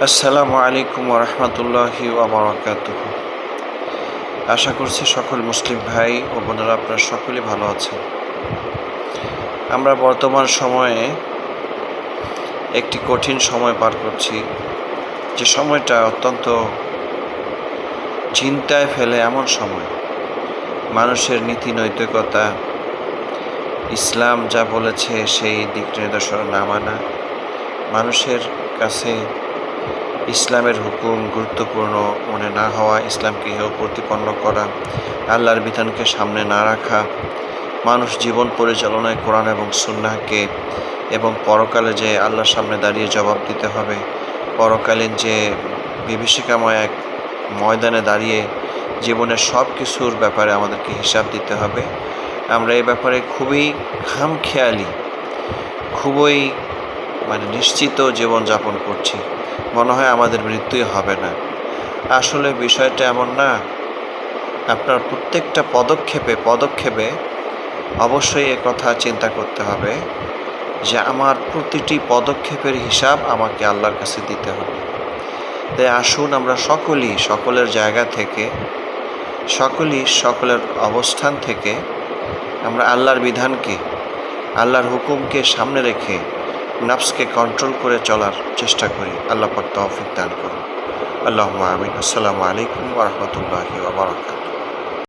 আসসালামু আলাইকুম রহমতুল্লাহি ওবরাকাতুহু। আশা করছি সকল মুসলিম ভাই ও বোনেরা আপনারা সকলেই ভালো আছেন। আমরা বর্তমান সময়ে একটি কঠিন সময় পার করছি, যে সময়টা অত্যন্ত চিন্তায় ফেলে এমন সময়। মানুষের নীতি নৈতিকতা, ইসলাম যা বলেছে সেই দিক নির্দেশনা না মানা, মানুষের কাছে ইসলামের হুকুম গুরুত্বপূর্ণ মনে না হওয়া, ইসলামকে হেয় প্রতিপন্ন করা, আল্লাহর বিধানকে সামনে না রাখা, মানুষ জীবন পরিচালনায় কোরআন এবং সুন্নাহকে এবং পরকালে যে আল্লাহর সামনে দাঁড়িয়ে জবাব দিতে হবে, পরকালীন যে বিভীষিকাময় এক ময়দানে দাঁড়িয়ে জীবনের সব কিছুর ব্যাপারে আমাদেরকে হিসাব দিতে হবে। আমরা এই ব্যাপারে খুবই খামখেয়ালি, খুবই নিশ্চিত জীবনযাপন করছি। মনে হয় আমাদের মৃত্যুই হবে না। আসলে বিষয়টা এমন না। আপনার প্রত্যেকটা পদক্ষেপে অবশ্যই কথা চিন্তা করতে হবে যে আমার প্রতিটি পদক্ষেপের হিসাব আমাকে আল্লাহর কাছে দিতে হবে। তাই আসুন আমরা সকলের জায়গা থেকে, সকলের অবস্থান থেকে আমরা আল্লাহর বিধানকে, আল্লাহর হুকুমকে সামনে রেখে নফসকে কন্ট্রোল করে চলার চেষ্টা করি। আল্লাহ পাক তৌফিক দান করুন। আল্লাহুম্মা আমিন। আসসালামু আলাইকুম ওয়া রাহমাতুল্লাহি ওয়া বারাকাতুহু।